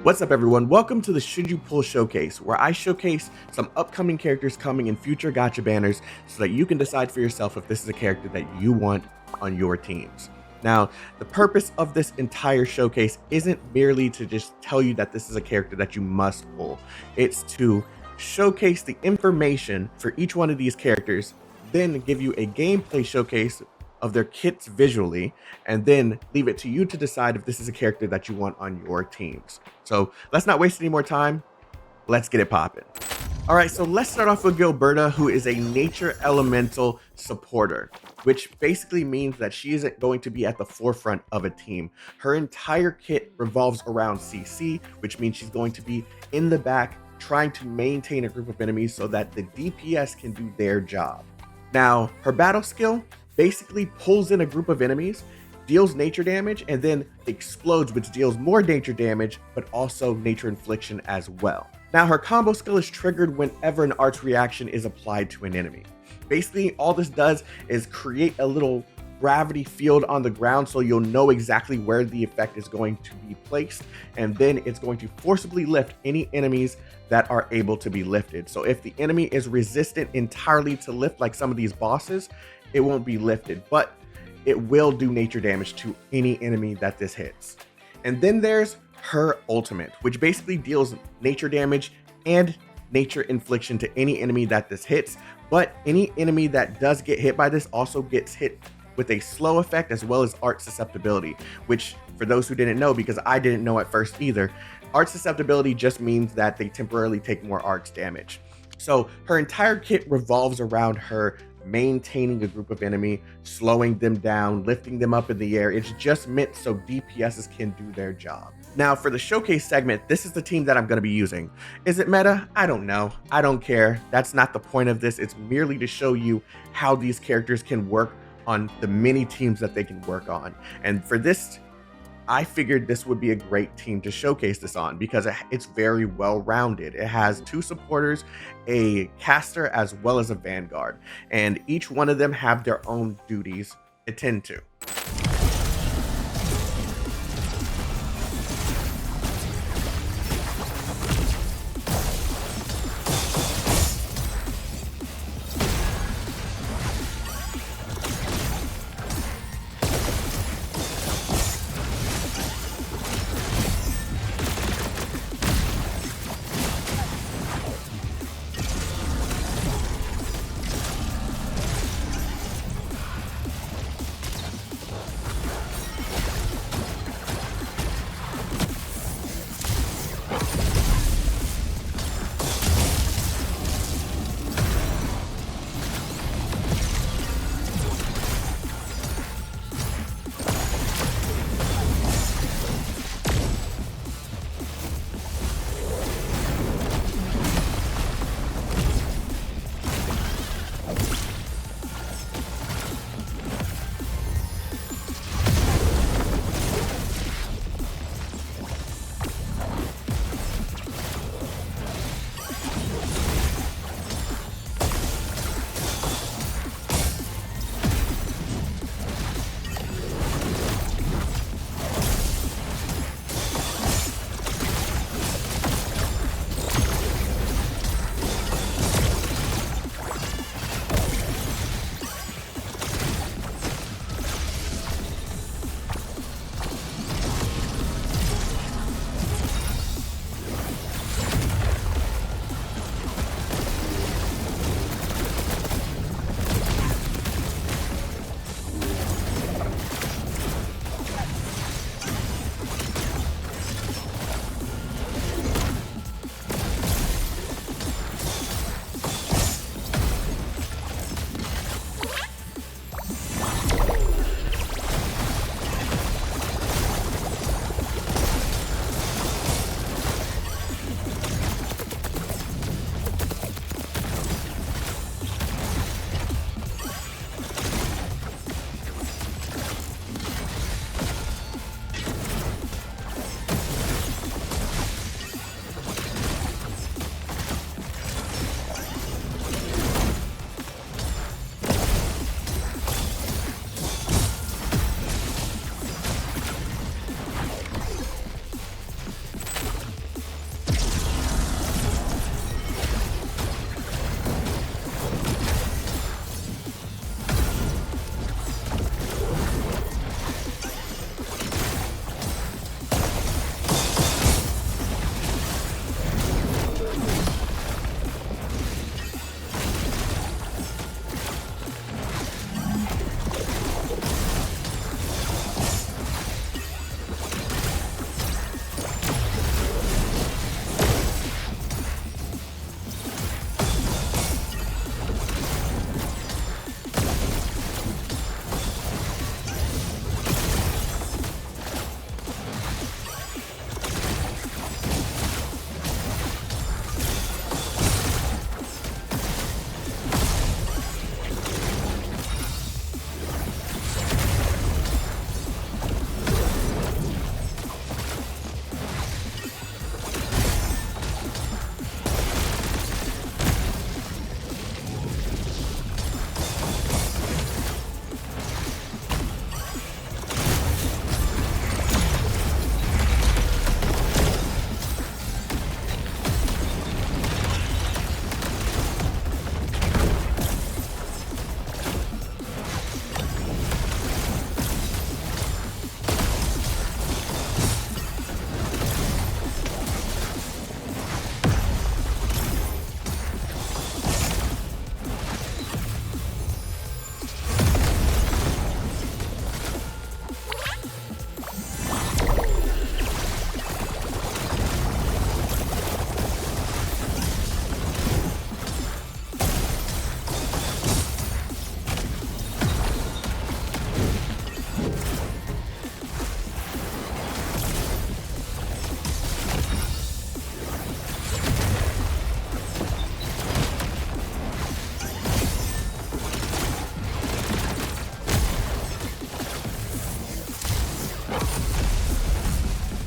What's up, everyone? Welcome to the Should You Pull Showcase, where I showcase some upcoming characters coming in future gacha banners so that you can decide for yourself if this is a character that you want on your teams. Now, the purpose of this entire showcase isn't merely to just tell you that this is a character that you must pull. It's to showcase the information for each one of these characters, then give you a gameplay showcase of their kits visually, and then leave it to you to decide if this is a character that you want on your teams. So let's not waste any more time. Let's get it popping. All right, so let's start off with Gilberta, who is a nature elemental supporter, which basically means that she isn't going to be at the forefront of a team. Her entire kit revolves around CC, which means she's going to be in the back trying to maintain a group of enemies so that the DPS can do their job. Now, her battle skill basically pulls in a group of enemies, deals nature damage, and then explodes, which deals more nature damage, but also nature infliction as well. Now, her combo skill is triggered whenever an arts reaction is applied to an enemy. Basically, all this does is create a little gravity field on the ground so you'll know exactly where the effect is going to be placed, and then it's going to forcibly lift any enemies that are able to be lifted. So if the enemy is resistant entirely to lift, like some of these bosses, it won't be lifted, but it will do nature damage to any enemy that this hits. And then there's her ultimate, which basically deals nature damage and nature infliction to any enemy that this hits, but any enemy that does get hit by this also gets hit with a slow effect as well as art susceptibility, which, for those who didn't know, because I didn't know at first either, art susceptibility just means that they temporarily take more arts damage. So her entire kit revolves around her maintaining a group of enemy, slowing them down, lifting them up in the air. It's just meant so DPSs can do their job. Now, for the showcase segment, this is the team that I'm going to be using. Is it meta? I don't know. I don't care. That's not the point of this. It's merely to show you how these characters can work on the many teams that they can work on. And for this, I figured this would be a great team to showcase this on because it's very well rounded. It has two supporters, a caster, as well as a vanguard, and each one of them have their own duties to tend to.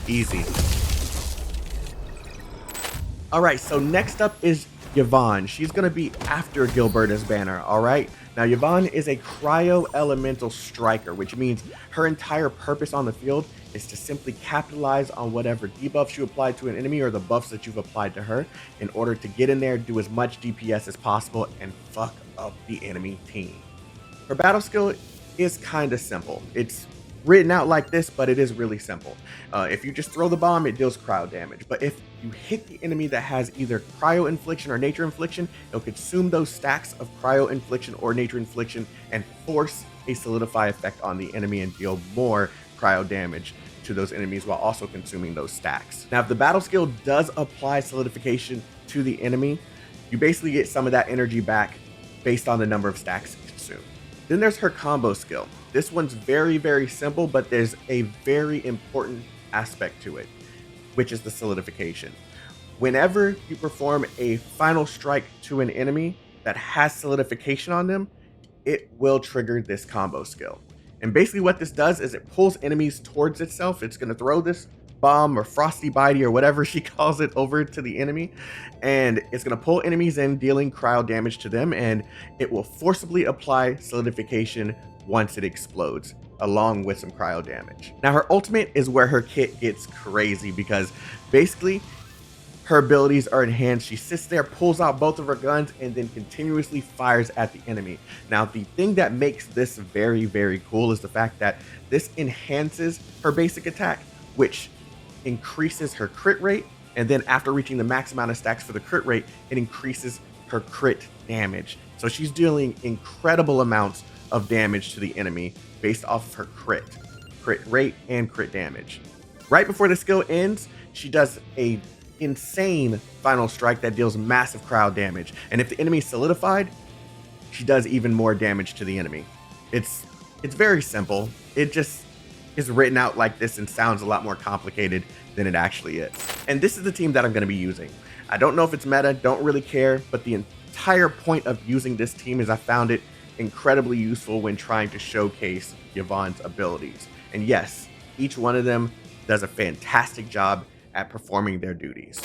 Easy. All right, so next up is Yvonne. She's going to be after Gilberta's banner, all right? Now, Yvonne is a cryo elemental striker, which means her entire purpose on the field is to simply capitalize on whatever debuffs you apply to an enemy or the buffs that you've applied to her in order to get in there, do as much DPS as possible, and fuck up the enemy team. Her battle skill is kind of simple. It's written out like this, but it is really simple. If you just throw the bomb, it deals cryo damage. But if you hit the enemy that has either cryo infliction or nature infliction, it'll consume those stacks of cryo infliction or nature infliction and force a solidify effect on the enemy and deal more cryo damage to those enemies while also consuming those stacks. Now, if the battle skill does apply solidification to the enemy, you basically get some of that energy back based on the number of stacks consumed. Then there's her combo skill. This one's very, very simple, but there's a very important aspect to it, which is the solidification. Whenever you perform a final strike to an enemy that has solidification on them, it will trigger this combo skill. And basically what this does is it pulls enemies towards itself. It's going to throw this bomb or frosty bitey or whatever she calls it over to the enemy, and it's going to pull enemies in, dealing cryo damage to them, and it will forcibly apply solidification once it explodes, along with some cryo damage. Now, her ultimate is where her kit gets crazy because basically her abilities are enhanced. She sits there, pulls out both of her guns, and then continuously fires at the enemy. Now, the thing that makes this very, very cool is the fact that this enhances her basic attack, which increases her crit rate, and then after reaching the max amount of stacks for the crit rate, it increases her crit damage. So she's dealing incredible amounts of damage to the enemy based off of her crit rate and crit damage. Right before the skill ends, she does a insane final strike that deals massive crowd damage, and if the enemy is solidified, she does even more damage to the enemy. It's very simple. It just is written out like this and sounds a lot more complicated than it actually is. And this is the team that I'm going to be using. I don't know if it's meta, don't really care, but the entire point of using this team is I found it incredibly useful when trying to showcase Yvonne's abilities. And yes, each one of them does a fantastic job at performing their duties.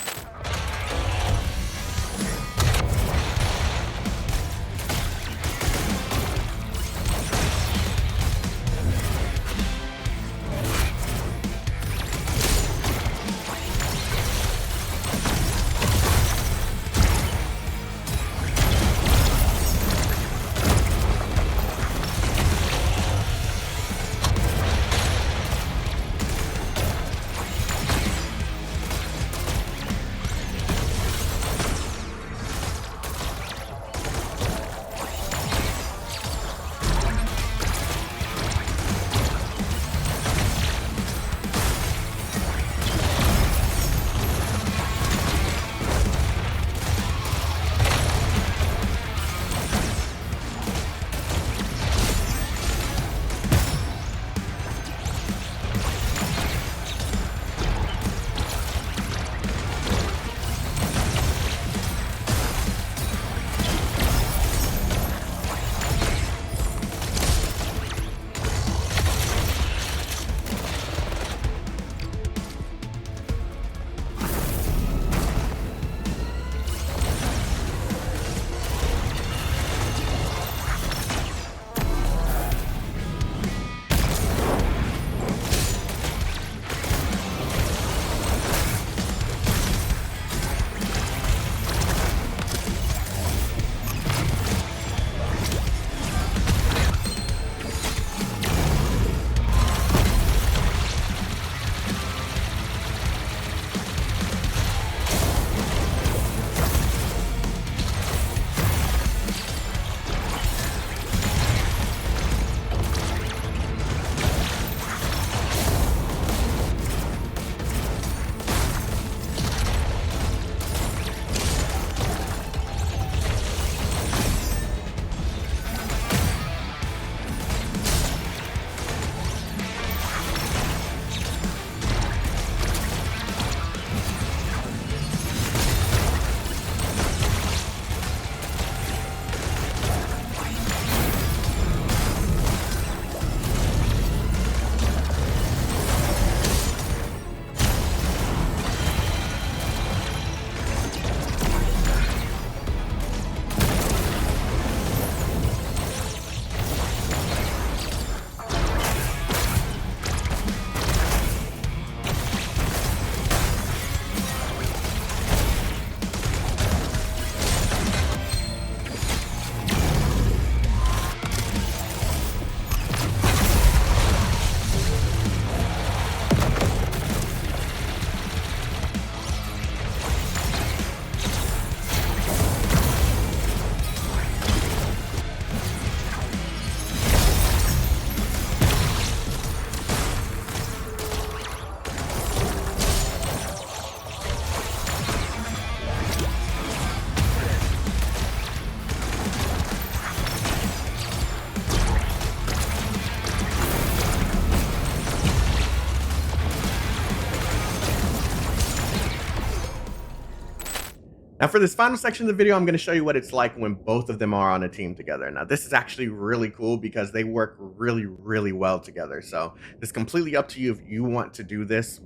Now for this final section of the video, I'm going to show you what it's like when both of them are on a team together. Now this is actually really cool because they work really, really well together. So it's completely up to you if you want to do this.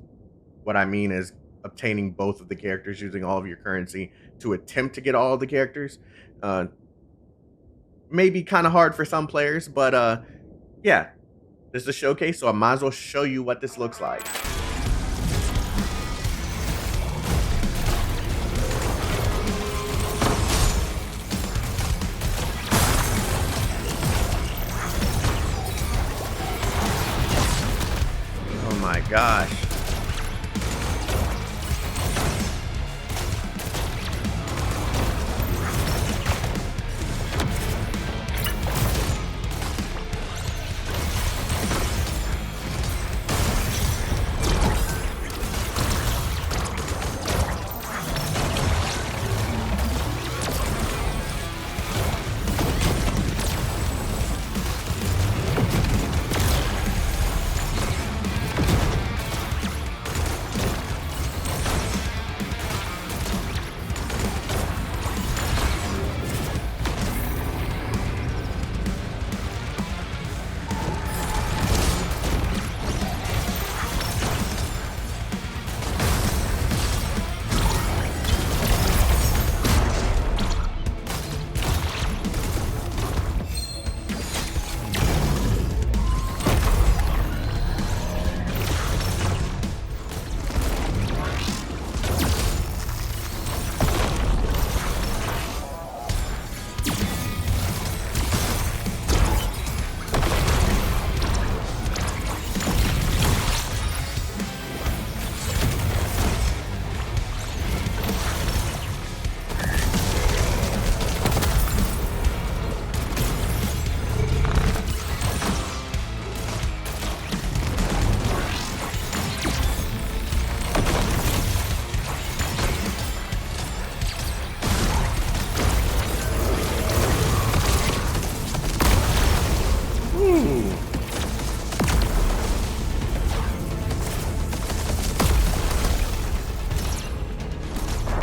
What I mean is obtaining both of the characters using all of your currency to attempt to get all of the characters. Maybe kind of hard for some players, but yeah, this is a showcase, so I might as well show you what this looks like. Oh my gosh.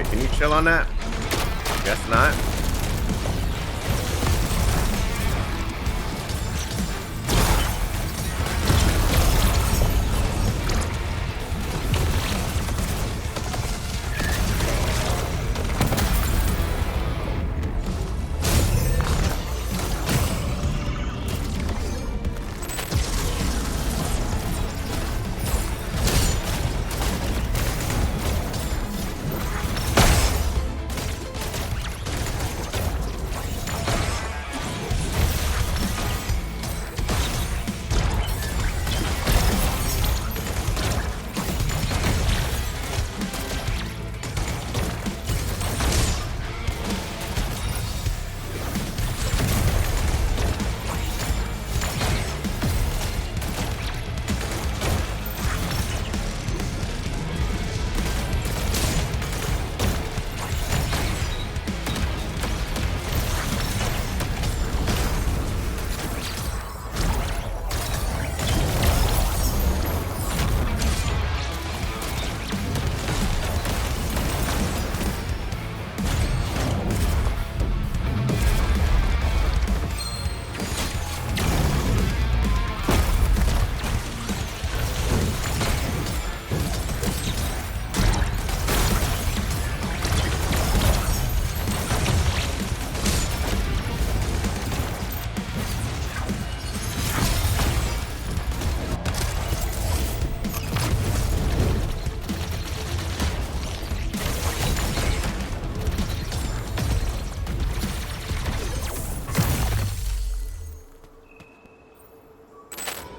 Can you chill on that? Guess not.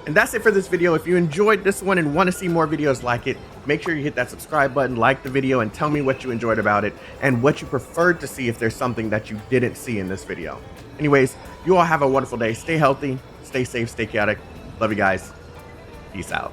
And that's it for this video. If you enjoyed this one and want to see more videos like it, make sure you hit that subscribe button, like the video, and tell me what you enjoyed about it and what you preferred to see if there's something that you didn't see in this video. Anyways, you all have a wonderful day. Stay healthy, stay safe, stay chaotic. Love you guys. Peace out.